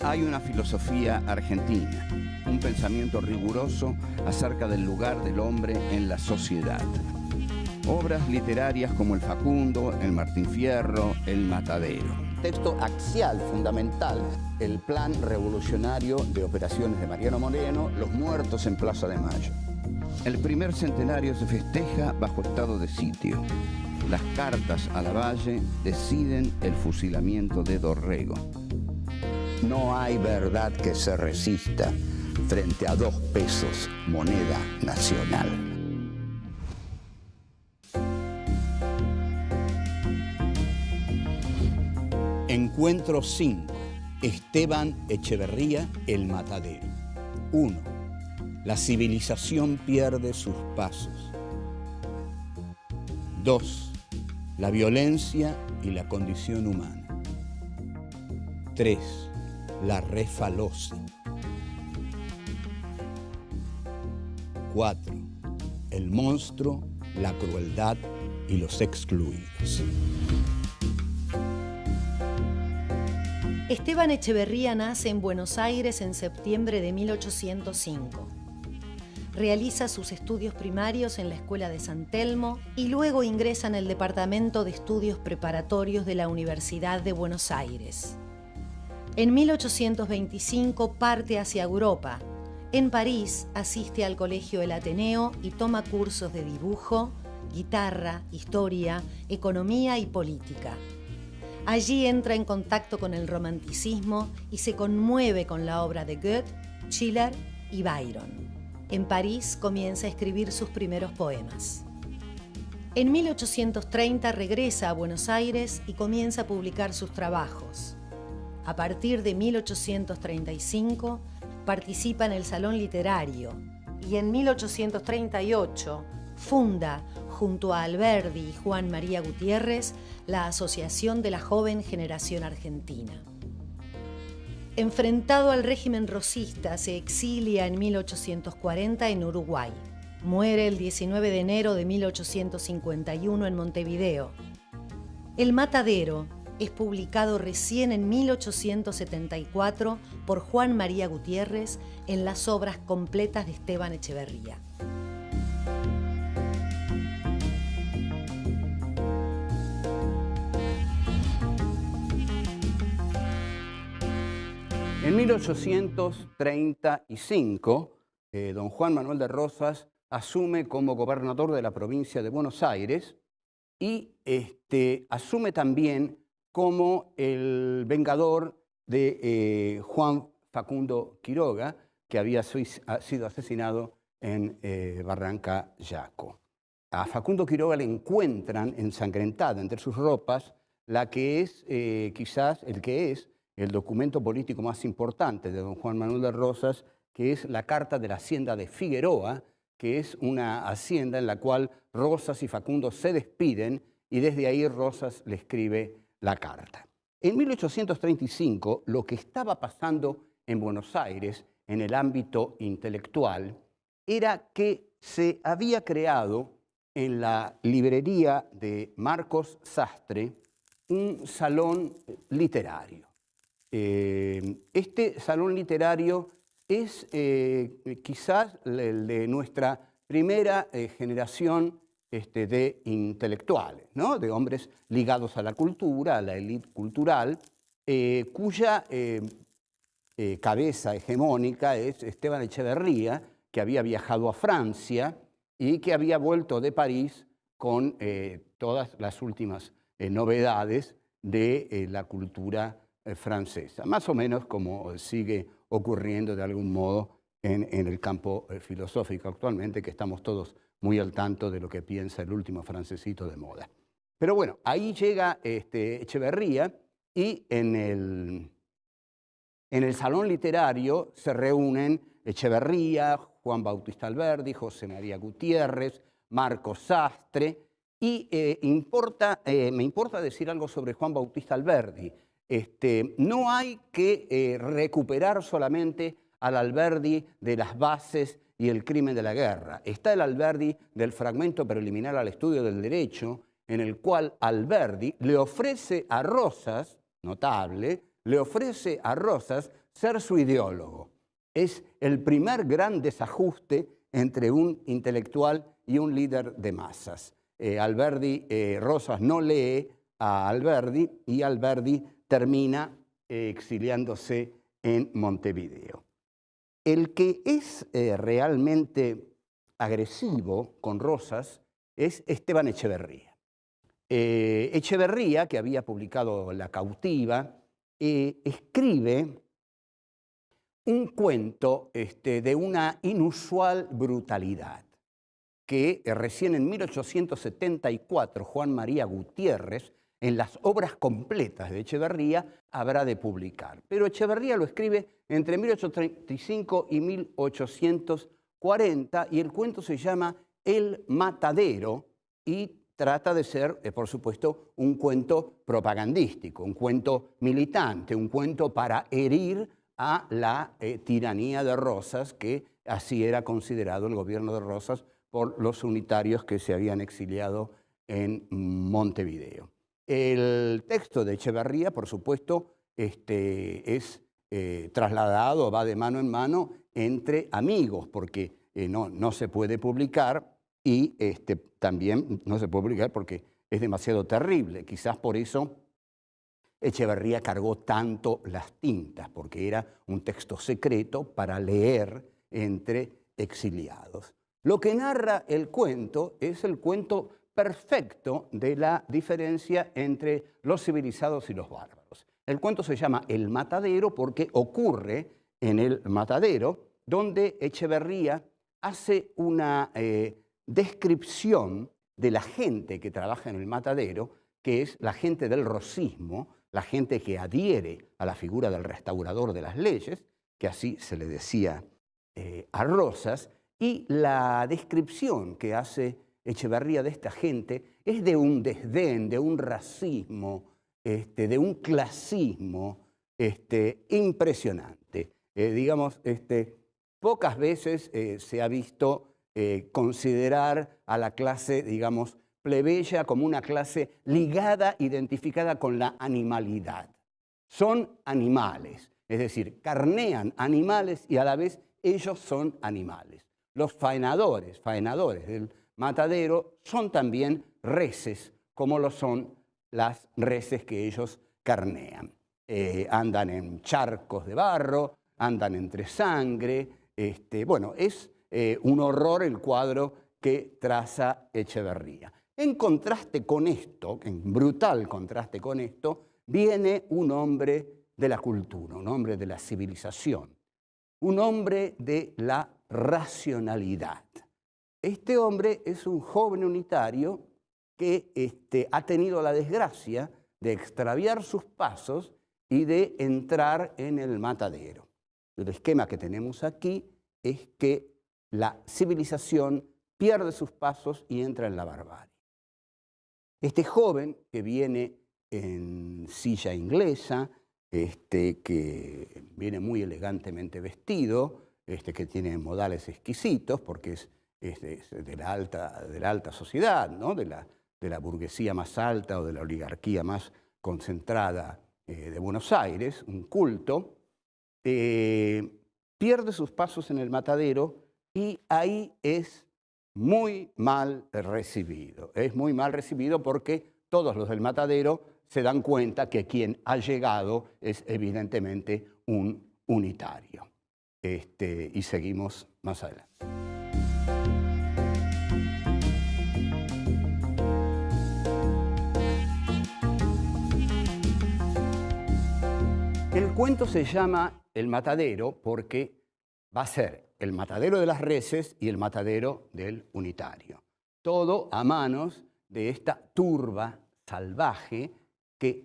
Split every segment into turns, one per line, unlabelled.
Hay una filosofía argentina, un pensamiento riguroso acerca del lugar del hombre en la sociedad. Obras literarias como El Facundo, El Martín Fierro, El Matadero. Texto axial, fundamental, el plan revolucionario de operaciones de Mariano Moreno, Los muertos en Plaza de Mayo. El primer centenario se festeja bajo estado de sitio. Las cartas a Lavalle deciden el fusilamiento de Dorrego. No hay verdad que se resista frente a 2 pesos, moneda nacional. Encuentro 5. Esteban Echeverría, El Matadero. 1. La civilización pierde sus pasos. 2. La violencia y la condición humana. 3. La refalosa. 4. El monstruo, la crueldad y los excluidos.
Esteban Echeverría nace en Buenos Aires en septiembre de 1805. Realiza sus estudios primarios en la Escuela de San Telmo y luego ingresa en el Departamento de Estudios Preparatorios de la Universidad de Buenos Aires. En 1825 parte hacia Europa. En París asiste al Colegio El Ateneo y toma cursos de dibujo, guitarra, historia, economía y política. Allí entra en contacto con el romanticismo y se conmueve con la obra de Goethe, Schiller y Byron. En París comienza a escribir sus primeros poemas. En 1830 regresa a Buenos Aires y comienza a publicar sus trabajos. A partir de 1835 participa en el Salón Literario y en 1838 funda, junto a Alberdi y Juan María Gutiérrez, la Asociación de la Joven Generación Argentina. Enfrentado al régimen rosista, se exilia en 1840 en Uruguay. Muere el 19 de enero de 1851 en Montevideo. El Matadero es publicado recién en 1874 por Juan María Gutiérrez en las obras completas de Esteban Echeverría.
En 1835, don Juan Manuel de Rosas asume como gobernador de la provincia de Buenos Aires y asume también como el vengador de Juan Facundo Quiroga, que había sido asesinado en Barranca Yaco. A Facundo Quiroga le encuentran ensangrentada entre sus ropas la que es quizás el documento político más importante de don Juan Manuel de Rosas, que es la Carta de la Hacienda de Figueroa, que es una hacienda en la cual Rosas y Facundo se despiden y desde ahí Rosas le escribe la carta. En 1835, lo que estaba pasando en Buenos Aires en el ámbito intelectual era que se había creado en la librería de Marcos Sastre un salón literario. Este salón literario es quizás el de nuestra primera generación de intelectuales, ¿no? De hombres ligados a la cultura, a la élite cultural, cuya cabeza hegemónica es Esteban Echeverría, que había viajado a Francia y que había vuelto de París con todas las últimas novedades de la cultura francesa, más o menos como sigue ocurriendo de algún modo en el campo filosófico actualmente, que estamos todos muy al tanto de lo que piensa el último francesito de moda. Pero bueno, ahí llega Echeverría y en el salón literario se reúnen Echeverría, Juan Bautista Alberdi, José María Gutiérrez, Marcos Sastre, y me importa decir algo sobre Juan Bautista Alberdi. No hay que recuperar solamente al Alberdi de las bases y el crimen de la guerra. Está el Alberdi del fragmento preliminar al estudio del derecho, en el cual Alberdi le ofrece a Rosas, notable, le ofrece a Rosas ser su ideólogo. Es el primer gran desajuste entre un intelectual y un líder de masas. Rosas no lee a Alberdi y Alberdi termina exiliándose en Montevideo. El que es realmente agresivo con Rosas es Esteban Echeverría. Echeverría, que había publicado La cautiva, escribe un cuento de una inusual brutalidad que recién en 1874 Juan María Gutiérrez, en las obras completas de Echeverría, habrá de publicar. Pero Echeverría lo escribe entre 1835 y 1840 y el cuento se llama El Matadero y trata de ser, por supuesto, un cuento propagandístico, un cuento militante, un cuento para herir a la tiranía de Rosas, que así era considerado el gobierno de Rosas por los unitarios que se habían exiliado en Montevideo. El texto de Echeverría, por supuesto, es trasladado, va de mano en mano entre amigos, porque no se puede publicar y también no se puede publicar porque es demasiado terrible. Quizás por eso Echeverría cargó tanto las tintas, porque era un texto secreto para leer entre exiliados. Lo que narra el cuento es el cuento perfecto de la diferencia entre los civilizados y los bárbaros. El cuento se llama El Matadero porque ocurre en el matadero, donde Echeverría hace una descripción de la gente que trabaja en el matadero, que es la gente del rosismo, la gente que adhiere a la figura del restaurador de las leyes, que así se le decía a Rosas, y la descripción que hace Echeverría de esta gente es de un desdén, de un racismo, de un clasismo impresionante. Pocas veces se ha visto considerar a la clase, digamos, plebeya como una clase ligada, identificada con la animalidad. Son animales, es decir, carnean animales y a la vez ellos son animales. Los faenadores del matadero son también reses, como lo son las reses que ellos carnean. Andan en charcos de barro, andan entre sangre. Es un horror el cuadro que traza Echeverría. En contraste con esto, en brutal contraste con esto, viene un hombre de la cultura, un hombre de la civilización, un hombre de la racionalidad. Este hombre es un joven unitario que ha tenido la desgracia de extraviar sus pasos y de entrar en el matadero. El esquema que tenemos aquí es que la civilización pierde sus pasos y entra en la barbarie. Este joven que viene en silla inglesa, que viene muy elegantemente vestido, que tiene modales exquisitos porque es de la alta sociedad, ¿no? de la burguesía más alta o de la oligarquía más concentrada de Buenos Aires, un culto, pierde sus pasos en el matadero y ahí es muy mal recibido. Es muy mal recibido porque todos los del matadero se dan cuenta que quien ha llegado es evidentemente un unitario. Y seguimos más adelante. El cuento se llama El Matadero porque va a ser el matadero de las reses y el matadero del unitario. Todo a manos de esta turba salvaje que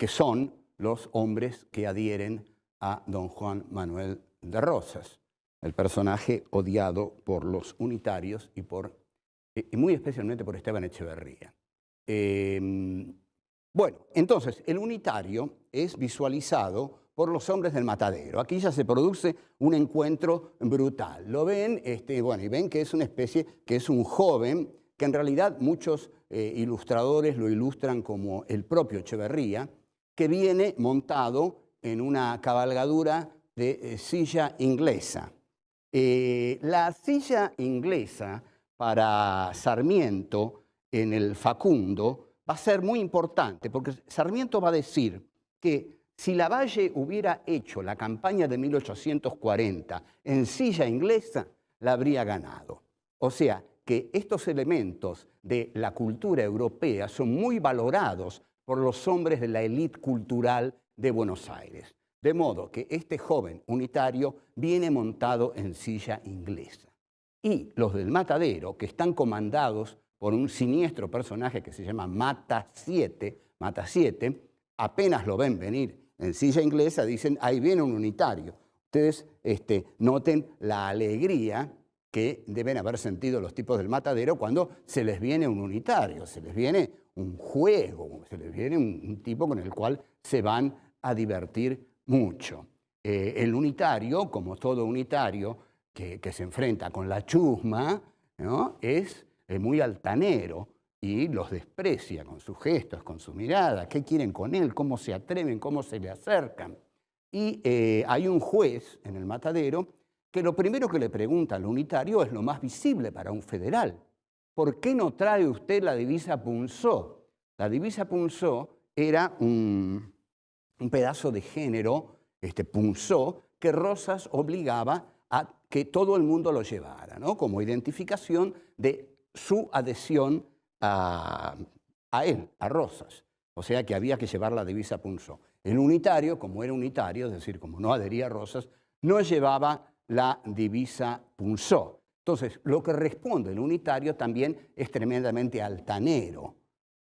son los hombres que adhieren a don Juan Manuel de Rosas, el personaje odiado por los unitarios y muy especialmente por Esteban Echeverría. Entonces, el unitario es visualizado por los hombres del matadero. Aquí ya se produce un encuentro brutal. Lo ven, y ven que es una especie, que es un joven, que en realidad muchos ilustradores lo ilustran como el propio Echeverría, que viene montado en una cabalgadura de silla inglesa. La silla inglesa para Sarmiento en el Facundo va a ser muy importante, porque Sarmiento va a decir que si Lavalle hubiera hecho la campaña de 1840 en silla inglesa, la habría ganado. O sea, que estos elementos de la cultura europea son muy valorados por los hombres de la élite cultural de Buenos Aires. De modo que este joven unitario viene montado en silla inglesa. Y los del Matadero, que están comandados por un siniestro personaje que se llama Mata Siete, apenas lo ven venir en silla inglesa, dicen, ahí viene un unitario. Ustedes noten la alegría que deben haber sentido los tipos del Matadero cuando se les viene un unitario, se les viene un juego, se les viene un tipo con el cual se van a divertir mucho. El unitario, como todo unitario que se enfrenta con la chusma, ¿no?, es muy altanero y los desprecia con sus gestos, con su mirada, qué quieren con él, cómo se atreven, cómo se le acercan. Y hay un juez en el Matadero que lo primero que le pregunta al unitario es lo más visible para un federal. ¿Por qué no trae usted la divisa punzó? La divisa punzó era un pedazo de género, punzó, que Rosas obligaba a que todo el mundo lo llevara, ¿no?, como identificación de su adhesión a él, a Rosas. O sea que había que llevar la divisa punzó. El unitario, como era unitario, es decir, como no adhería a Rosas, no llevaba la divisa punzó. Entonces, lo que responde el unitario también es tremendamente altanero.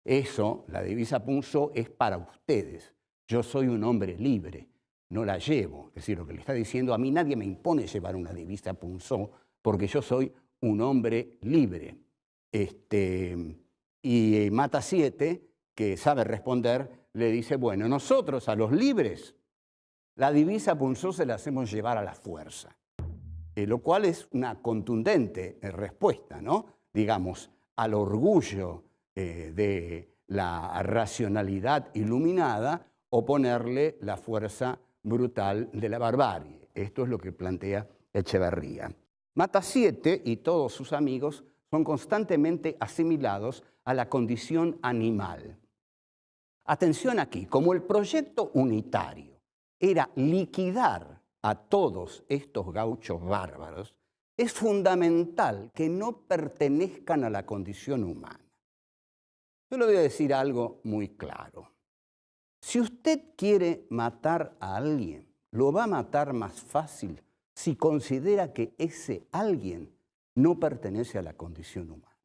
Eso, la divisa punzó, es para ustedes. Yo soy un hombre libre, no la llevo. Es decir, lo que le está diciendo, a mí nadie me impone llevar una divisa punzó, porque yo soy un hombre libre. Y Mata Siete, que sabe responder, le dice, bueno, nosotros a los libres la divisa punzó se la hacemos llevar a la fuerza. Lo cual es una contundente respuesta, ¿no?, digamos, al orgullo de la racionalidad iluminada, oponerle la fuerza brutal de la barbarie. Esto es lo que plantea Echeverría. Mata Siete y todos sus amigos son constantemente asimilados a la condición animal. Atención aquí, como el proyecto unitario era liquidar a todos estos gauchos bárbaros, es fundamental que no pertenezcan a la condición humana. Yo le voy a decir algo muy claro. Si usted quiere matar a alguien, lo va a matar más fácil si considera que ese alguien no pertenece a la condición humana.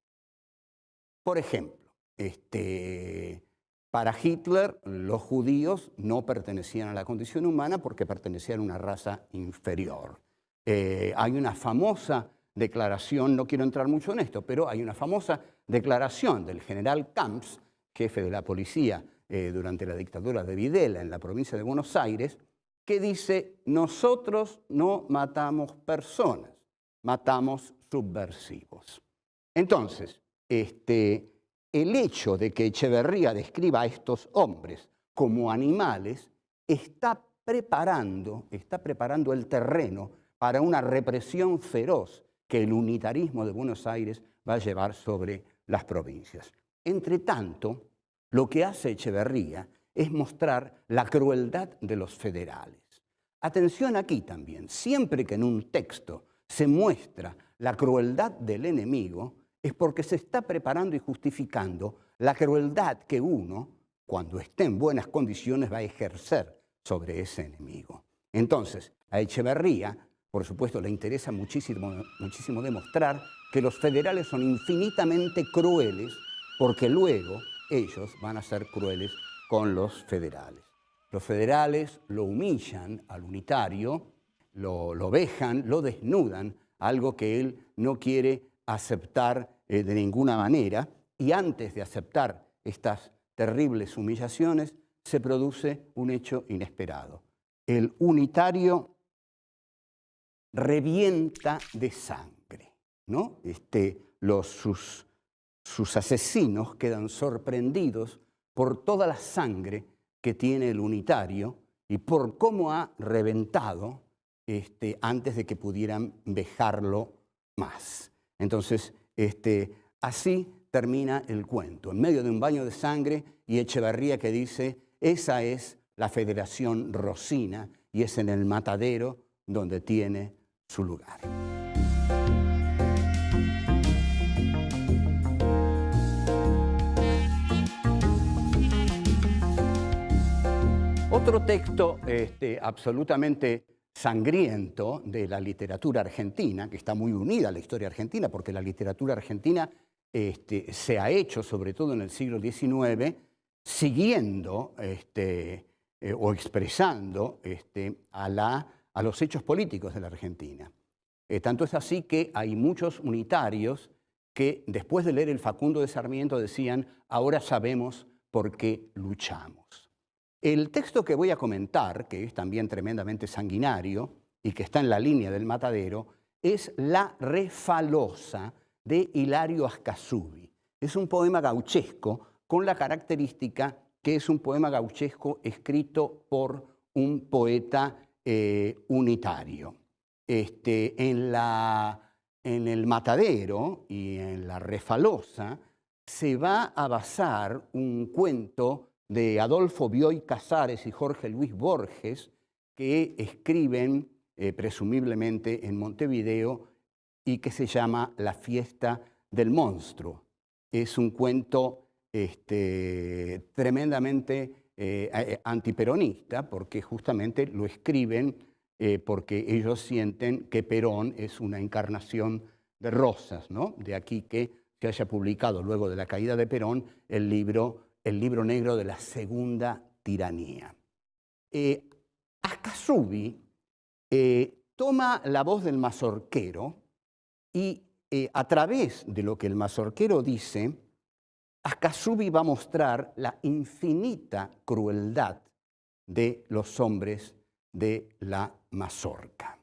Por ejemplo, para Hitler, los judíos no pertenecían a la condición humana porque pertenecían a una raza inferior. Hay una famosa declaración, no quiero entrar mucho en esto, pero hay una famosa declaración del general Camps, jefe de la policía durante la dictadura de Videla en la provincia de Buenos Aires, que dice, nosotros no matamos personas, matamos subversivos. Entonces, el hecho de que Echeverría describa a estos hombres como animales está preparando el terreno para una represión feroz que el unitarismo de Buenos Aires va a llevar sobre las provincias. Entre tanto, lo que hace Echeverría es mostrar la crueldad de los federales. Atención aquí también, siempre que en un texto se muestra la crueldad del enemigo, es porque se está preparando y justificando la crueldad que uno, cuando esté en buenas condiciones, va a ejercer sobre ese enemigo. Entonces, a Echeverría, por supuesto, le interesa muchísimo demostrar que los federales son infinitamente crueles, porque luego ellos van a ser crueles con los federales. Los federales lo humillan al unitario, lo vejan, lo desnudan, algo que él no quiere aceptar de ninguna manera, y antes de aceptar estas terribles humillaciones se produce un hecho inesperado. El unitario revienta de sangre, ¿no? Sus asesinos quedan sorprendidos por toda la sangre que tiene el unitario y por cómo ha reventado antes de que pudieran vejarlo más. Entonces, así termina el cuento, en medio de un baño de sangre, y Echevarría que dice, esa es la Federación Rosina y es en el matadero donde tiene su lugar. Otro texto absolutamente sangriento de la literatura argentina, que está muy unida a la historia argentina, porque la literatura argentina se ha hecho, sobre todo en el siglo XIX, siguiendo o expresando a los hechos políticos de la Argentina. Tanto es así que hay muchos unitarios que después de leer el Facundo de Sarmiento decían, ahora sabemos por qué luchamos. El texto que voy a comentar, que es también tremendamente sanguinario y que está en la línea del matadero, es La Refalosa de Hilario Ascasubi. Es un poema gauchesco con la característica que es un poema gauchesco escrito por un poeta unitario. En el matadero y en La Refalosa se va a basar un cuento de Adolfo Bioy Casares y Jorge Luis Borges, que escriben presumiblemente en Montevideo y que se llama La fiesta del monstruo. Es un cuento tremendamente antiperonista, porque justamente lo escriben porque ellos sienten que Perón es una encarnación de Rosas, ¿no? De aquí que se haya publicado luego de la caída de Perón el libro negro de la segunda tiranía. Ascasubi toma la voz del mazorquero y a través de lo que el mazorquero dice, Ascasubi va a mostrar la infinita crueldad de los hombres de la mazorca.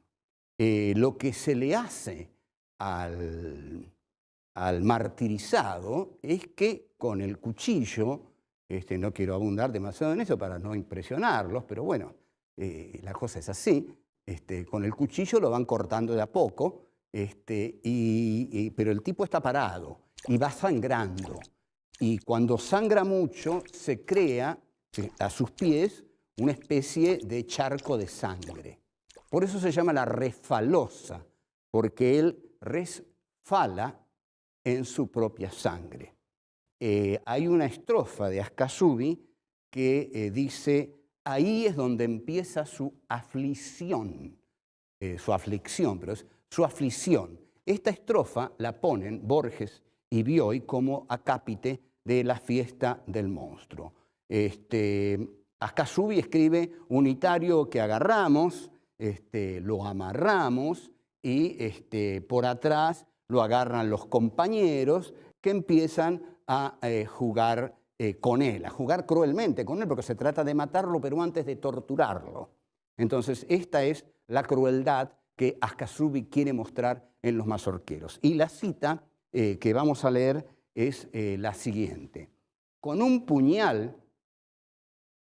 Lo que se le hace al martirizado es que con el cuchillo, no quiero abundar demasiado en eso para no impresionarlos, pero bueno, la cosa es así, con el cuchillo lo van cortando de a poco, pero el tipo está parado y va sangrando. Y cuando sangra mucho, se crea a sus pies una especie de charco de sangre. Por eso se llama La Refalosa, porque él resfala en su propia sangre. Hay una estrofa de Ascasubi que dice, ahí es donde empieza su aflicción, pero es su aflicción. Esta estrofa la ponen Borges y Bioy como acápite de La fiesta del monstruo. Ascasubi escribe, unitario que agarramos, lo amarramos y por atrás lo agarran los compañeros que empiezan a jugar con él, a jugar cruelmente con él, porque se trata de matarlo, pero antes de torturarlo. Entonces, esta es la crueldad que Ascasubi quiere mostrar en los mazorqueros. Y la cita que vamos a leer es la siguiente. Con un puñal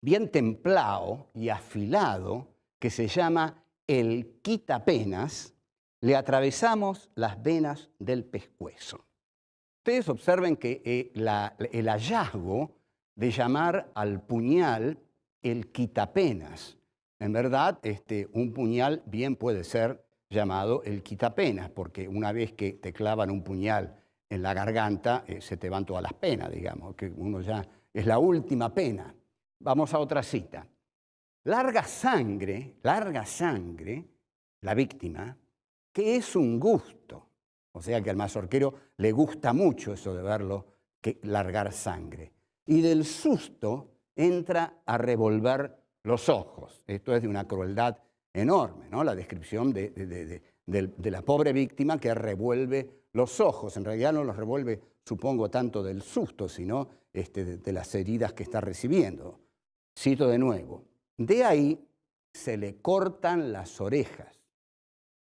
bien templado y afilado, que se llama el quitapenas, le atravesamos las venas del pescuezo. Ustedes observen que el hallazgo de llamar al puñal el quitapenas, en verdad un puñal bien puede ser llamado el quitapenas, porque una vez que te clavan un puñal en la garganta, se te van todas las penas, digamos, que uno ya es la última pena. Vamos a otra cita. Larga sangre, la víctima, que es un gusto. O sea que al mazorquero le gusta mucho eso de verlo largar sangre. Y del susto entra a revolver los ojos. Esto es de una crueldad enorme, ¿no? La descripción de la pobre víctima que revuelve los ojos. En realidad no los revuelve, supongo, tanto del susto, sino de las heridas que está recibiendo. Cito de nuevo. De ahí se le cortan las orejas,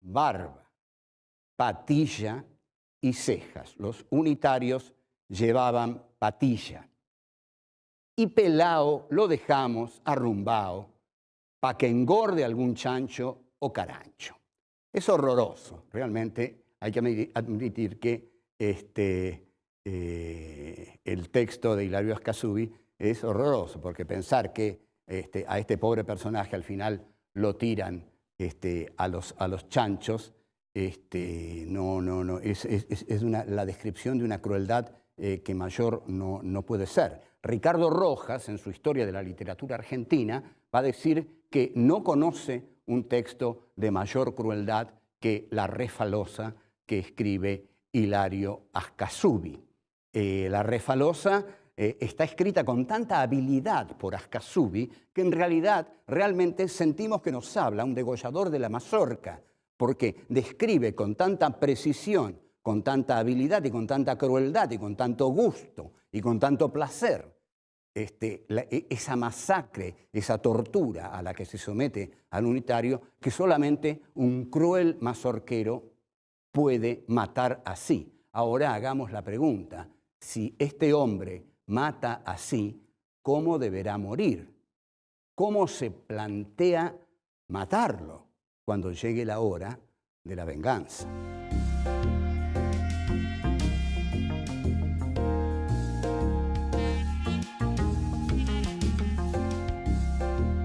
barba, patilla y cejas. Los unitarios llevaban patilla. Y pelao lo dejamos arrumbao para que engorde algún chancho o carancho. Es horroroso, realmente hay que admitir que el texto de Hilario Ascasubi es horroroso, porque pensar que a este pobre personaje al final lo tiran a los chanchos, no, es la descripción de una crueldad que mayor no puede ser. Ricardo Rojas, en su Historia de la Literatura Argentina, va a decir que no conoce un texto de mayor crueldad que La Refalosa que escribe Hilario Ascasubi. La Refalosa está escrita con tanta habilidad por Ascasubi que en realidad realmente sentimos que nos habla un degollador de la mazorca, porque describe con tanta precisión, con tanta habilidad y con tanta crueldad y con tanto gusto y con tanto placer esa masacre, esa tortura a la que se somete al unitario, que solamente un cruel mazorquero puede matar así. Ahora hagamos la pregunta: si este hombre mata así, ¿cómo deberá morir? ¿Cómo se plantea matarlo cuando llegue la hora de la venganza?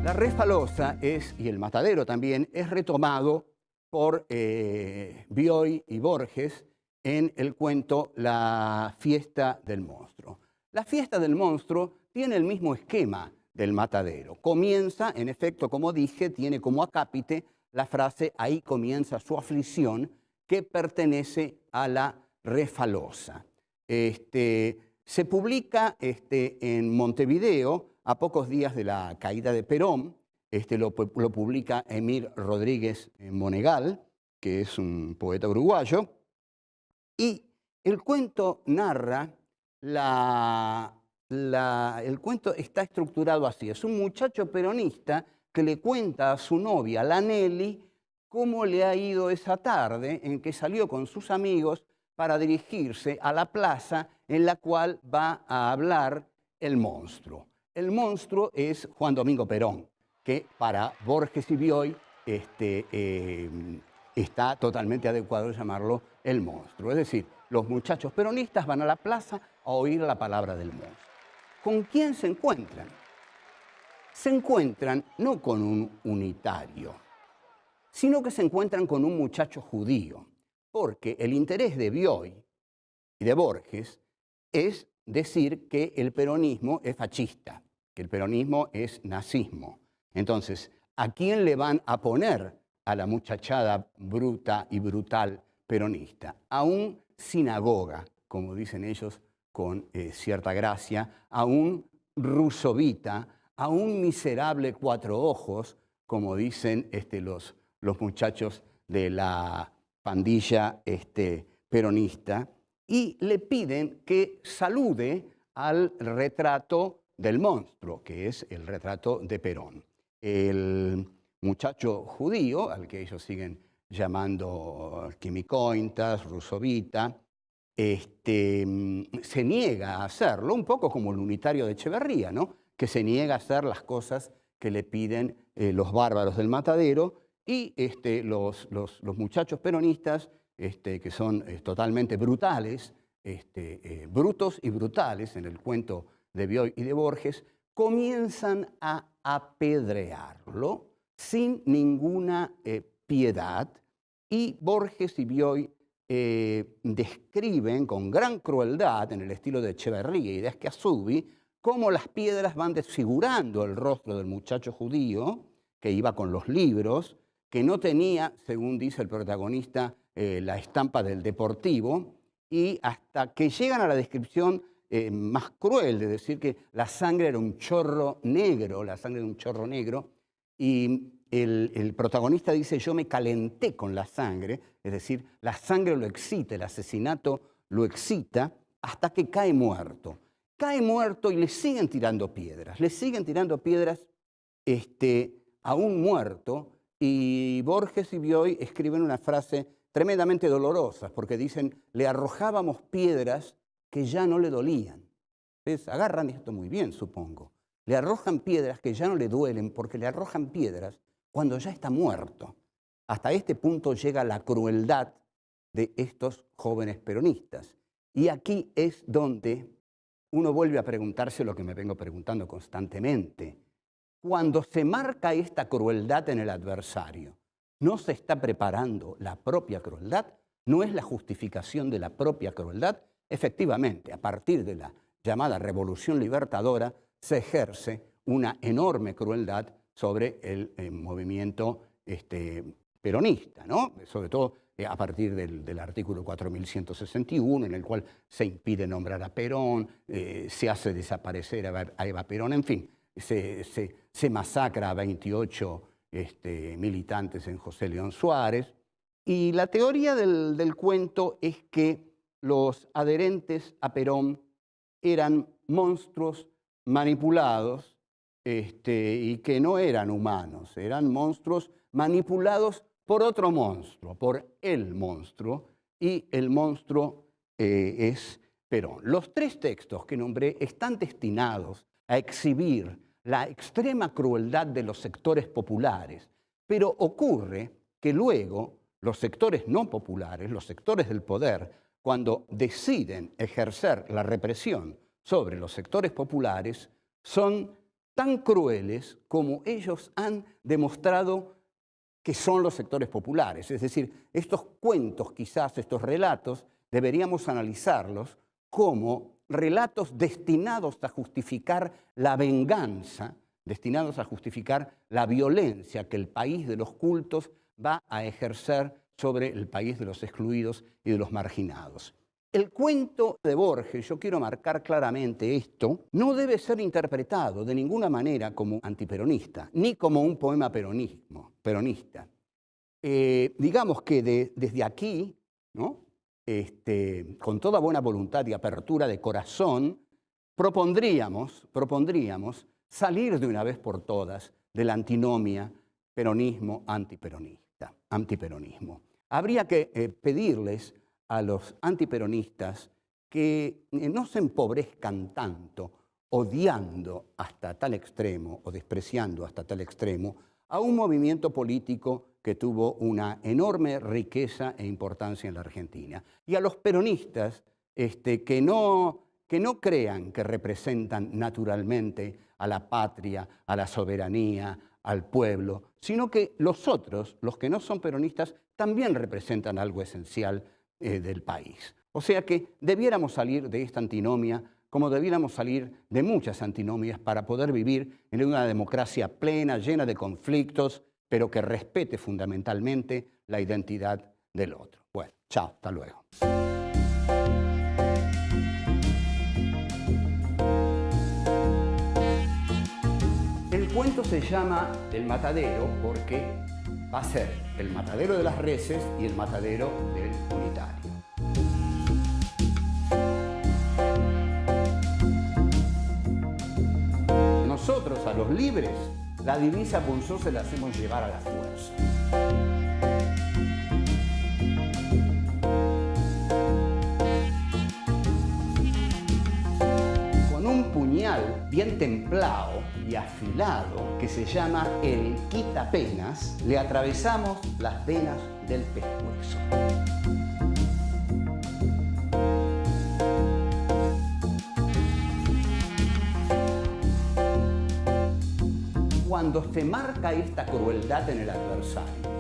La Refalosa y el matadero también es retomado por Bioy y Borges en el cuento La fiesta del monstruo. La fiesta del monstruo tiene el mismo esquema del matadero. Comienza, en efecto, como dije, tiene como acápite la frase «ahí comienza su aflicción», que pertenece a la Refalosa. Se publica en Montevideo a pocos días de la caída de Perón. Lo publica Emir Rodríguez Monegal, que es un poeta uruguayo, y el cuento narra, el cuento está estructurado así: es un muchacho peronista que le cuenta a su novia, la Nelly, cómo le ha ido esa tarde en que salió con sus amigos para dirigirse a la plaza en la cual va a hablar el monstruo. El monstruo es Juan Domingo Perón, que para Borges y Bioy está totalmente adecuado llamarlo el monstruo. Es decir, los muchachos peronistas van a la plaza a oír la palabra del monstruo. ¿Con quién se encuentran? Se encuentran no con un unitario, sino que se encuentran con un muchacho judío, porque el interés de Bioy y de Borges es decir que el peronismo es fascista, que el peronismo es nazismo. Entonces, ¿a quién le van a poner a la muchachada bruta y brutal peronista? A un sinagoga, como dicen ellos con cierta gracia, a un rusovita, a un miserable cuatro ojos, como dicen los muchachos de la pandilla peronista, y le piden que salude al retrato del monstruo, que es el retrato de Perón. El muchacho judío, al que ellos siguen llamando Quimicointas, Rusovita, se niega a hacerlo, un poco como el unitario de Echeverría, ¿no? Que se niega a hacer las cosas que le piden los bárbaros del matadero, y los muchachos peronistas, que son totalmente brutales, brutos y brutales en el cuento de Bioy y de Borges, comienzan a apedrearlo sin ninguna piedad, y Borges y Bioy describen con gran crueldad, en el estilo de Echeverría y de Ascasubi, cómo las piedras van desfigurando el rostro del muchacho judío que iba con los libros, que no tenía, según dice el protagonista, la estampa del Deportivo, y hasta que llegan a la descripción más cruel de decir que la sangre era un chorro negro, la sangre de un chorro negro, y el protagonista dice: yo me calenté con la sangre, es decir, la sangre lo excita, el asesinato lo excita, hasta que cae muerto. Cae muerto y le siguen tirando piedras a un muerto, y Borges y Bioy escriben una frase tremendamente dolorosa, porque dicen: le arrojábamos piedras que ya no le dolían. Entonces, agarran esto muy bien, supongo. le arrojan piedras que ya no le duelen porque le arrojan piedras cuando ya está muerto. Hasta este punto llega la crueldad de estos jóvenes peronistas. Y aquí es donde uno vuelve a preguntarse lo que me vengo preguntando constantemente. Cuando se marca esta crueldad en el adversario, ¿no se está preparando la propia crueldad? ¿No es la justificación de la propia crueldad? Efectivamente, a partir de la llamada Revolución Libertadora, se ejerce una enorme crueldad sobre el movimiento peronista, ¿no? Sobre todo a partir del artículo 4161, en el cual se impide nombrar a Perón, se hace desaparecer a Eva Perón, en fin, se masacra a 28 militantes en José León Suárez. Y la teoría del cuento es que los adherentes a Perón eran monstruos manipulados y que no eran humanos, eran monstruos manipulados por otro monstruo, por el monstruo, y el monstruo es Perón. Los tres textos que nombré están destinados a exhibir la extrema crueldad de los sectores populares, pero ocurre que luego los sectores no populares, los sectores del poder, cuando deciden ejercer la represión sobre los sectores populares, son tan crueles como ellos han demostrado que son los sectores populares. Es decir, estos cuentos, quizás estos relatos, deberíamos analizarlos como relatos destinados a justificar la venganza, destinados a justificar la violencia que el país de los cultos va a ejercer sobre el país de los excluidos y de los marginados. El cuento de Borges, yo quiero marcar claramente esto, no debe ser interpretado de ninguna manera como antiperonista, ni como un poema peronista. Digamos que desde aquí, ¿no? Con toda buena voluntad y apertura de corazón, propondríamos salir de una vez por todas de la antinomia peronismo-antiperonismo. Habría que pedirles a los antiperonistas que no se empobrezcan tanto odiando hasta tal extremo o despreciando hasta tal extremo a un movimiento político que tuvo una enorme riqueza e importancia en la Argentina. Y a los peronistas que no crean que representan naturalmente a la patria, a la soberanía, al pueblo, sino que los otros, los que no son peronistas, también representan algo esencial del país. O sea que debiéramos salir de esta antinomia como debiéramos salir de muchas antinomias para poder vivir en una democracia plena, llena de conflictos, pero que respete fundamentalmente la identidad del otro. Bueno, chao, hasta luego. El cuento se llama El Matadero porque va a ser el matadero de las reses y el matadero del unitario. Nosotros, a los libres, la divisa Punzó se la hacemos llevar a la fuerza. Con un puñal bien templado y afilado que se llama el quitapenas, le atravesamos las venas del pescuezo. Cuando se marca esta crueldad en el adversario,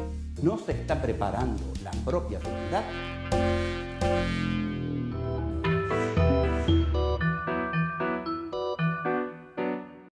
¿no se está preparando la propia crueldad?